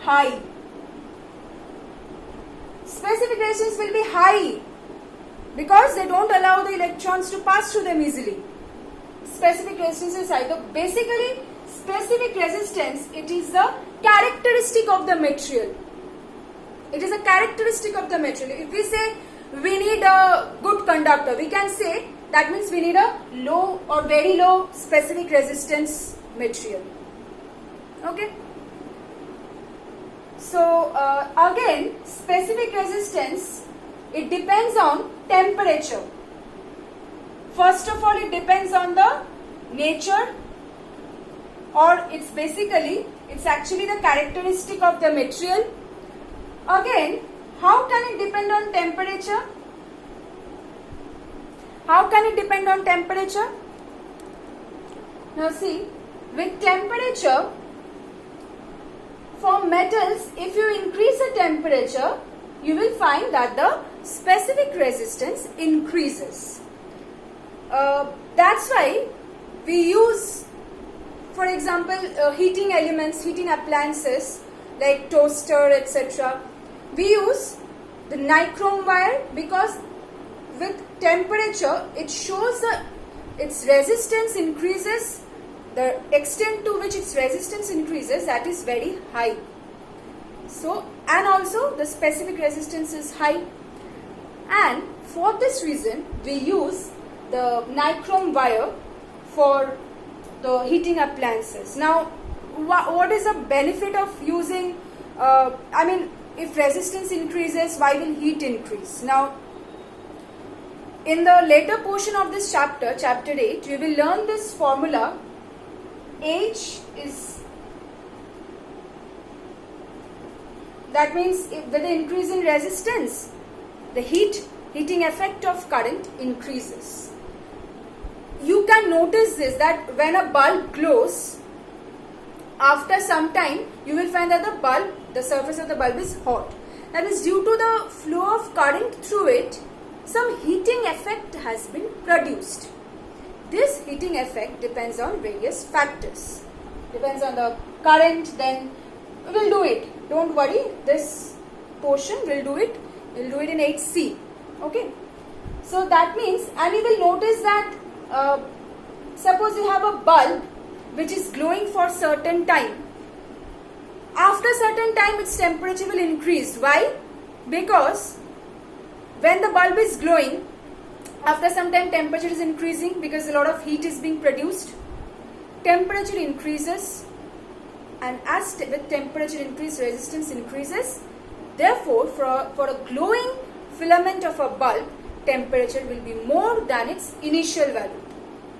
high. Specific resistance will be high because they don't allow the electrons to pass through them easily. Specific resistance is high. So basically, specific resistance, it is the characteristic of the material. It is a characteristic of the material. If we say we need a good conductor, we can say that means we need a low or very low specific resistance material. Okay. So again, specific resistance, it depends on temperature. First of all, it depends on the nature, or it's actually the characteristic of the material. Again, how can it depend on temperature? How can it depend on temperature? Now see, with temperature, for metals, if you increase the temperature, you will find that the specific resistance increases. That's why we use, for example, heating elements, heating appliances like toaster, etc. We use the nichrome wire because with temperature, it shows its resistance increases. The extent to which its resistance increases, that is very high. So, and also the specific resistance is high. And for this reason, we use the nichrome wire for the heating appliances. Now, what is the benefit of using, if resistance increases, why will heat increase? Now, in the later portion of this chapter, chapter 8, we will learn this formula. H is, that means with the increase in resistance, the heating effect of current increases. You can notice this, that when a bulb glows, after some time you will find that the surface of the bulb is hot. That is due to the flow of current through it, some heating effect has been produced. This heating effect depends on various factors. Depends on the current, then we will do it. Don't worry, this portion we'll do it in 8C. Okay. So that means, and you will notice that suppose you have a bulb which is glowing for certain time. After certain time its temperature will increase. Why? Because when the bulb is glowing, after some time temperature is increasing because a lot of heat is being produced. Temperature increases, and as with temperature increase, resistance increases. Therefore, for a glowing filament of a bulb, temperature will be more than its initial value.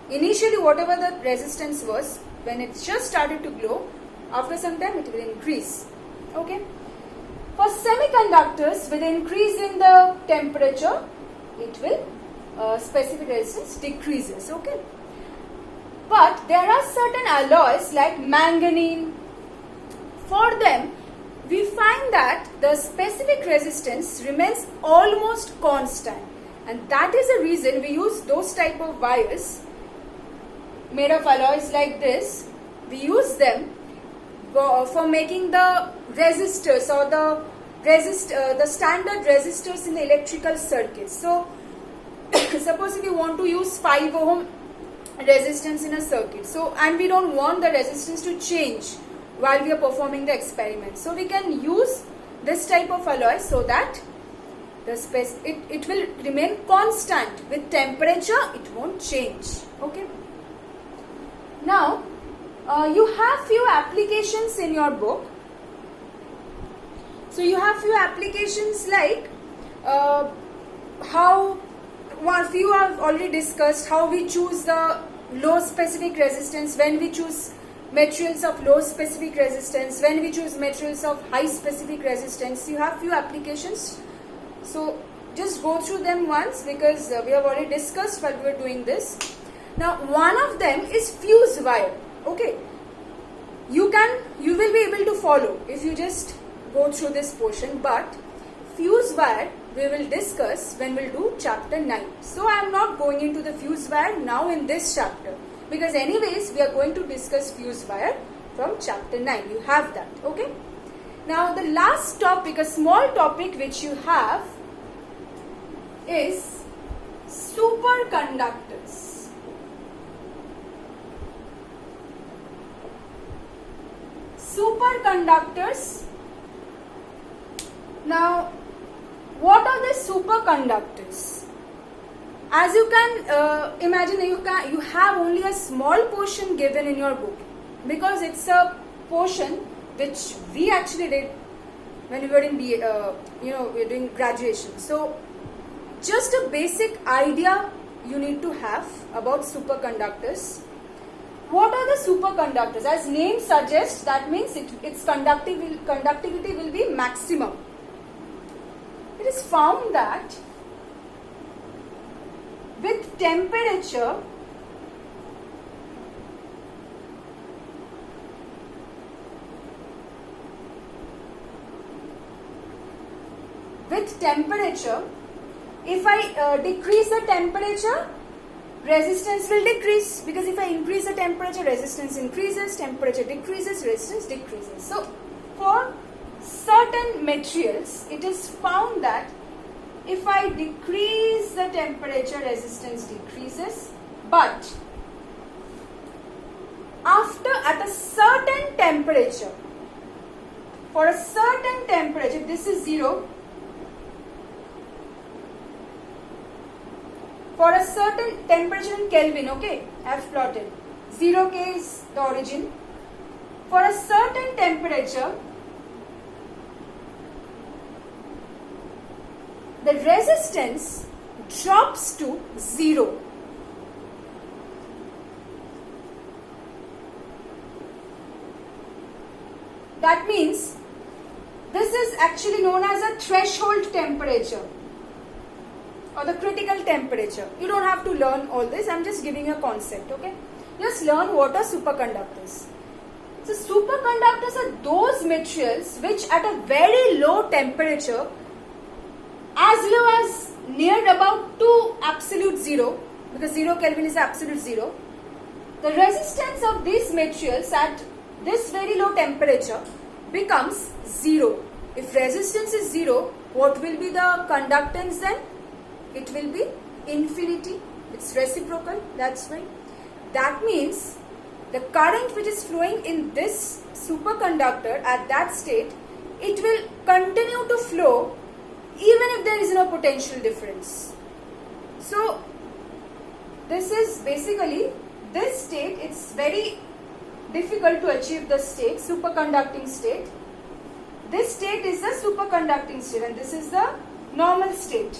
Initially, whatever the resistance was, when it just started to glow, after some time it will increase. Okay. For semiconductors, with increase in the temperature, it will specific resistance decreases. Okay. But there are certain alloys like manganese. For them, we find that the specific resistance remains almost constant, and that is the reason we use those type of wires made of alloys like this. We use them for making the resistors or the standard resistors in the electrical circuits. So suppose if you want to use 5 ohm resistance in a circuit, so and we don't want the resistance to change while we are performing the experiment, so we can use this type of alloy so that it will remain constant. With temperature it won't change. Okay. Now you have few applications in your book. So you have few applications like few I've already discussed, how we choose the low specific resistance, when we choose materials of low specific resistance, when we choose materials of high specific resistance. You have few applications. So just go through them once because we have already discussed while we were doing this. Now one of them is fuse wire. Okay. You will be able to follow if you just go through this portion, but fuse wire we will discuss when we'll do chapter 9. So I am not going into the fuse wire now in this chapter, because anyways we are going to discuss fuse wire from chapter 9. You have that. Okay. Now the last topic, a small topic which you have is superconductors. Superconductors. Now, what are the superconductors? As you can imagine, you have only a small portion given in your book, because it's a portion which we actually did when we were in we're doing graduation. So, just a basic idea you need to have about superconductors. What are the superconductors? As name suggests, that means its conductivity will be maximum. It is found that with temperature, if I decrease the temperature, resistance will decrease, because if I increase the temperature, resistance increases, temperature decreases, resistance decreases. So, for certain materials, it is found that if I decrease the temperature, resistance decreases, but at a certain temperature, for a certain temperature, this is 0, for a certain temperature in Kelvin, okay, I have plotted. 0K is the origin. For a certain temperature, the resistance drops to 0. That means this is actually known as a threshold temperature, or the critical temperature. You don't have to learn all this. I'm just giving you a concept, okay? Just learn what are superconductors. So superconductors are those materials which at a very low temperature, as low as near about to absolute 0, because 0 Kelvin is absolute 0, the resistance of these materials at this very low temperature becomes 0. If resistance is 0, what will be the conductance then? It will be infinity. It's reciprocal, that's why. That means the current which is flowing in this superconductor at that state, it will continue to flow even if there is no potential difference. So, this is basically this state. It's very difficult to achieve the state, superconducting state. This state is the superconducting state and this is the normal state.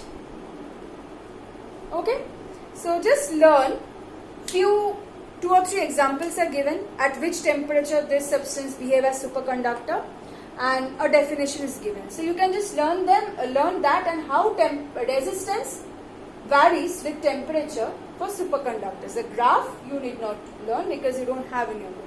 Okay, so just learn two or three examples are given at which temperature this substance behave as superconductor, and a definition is given. So you can just learn that and how resistance varies with temperature for superconductors. The graph you need not learn because you don't have in your book.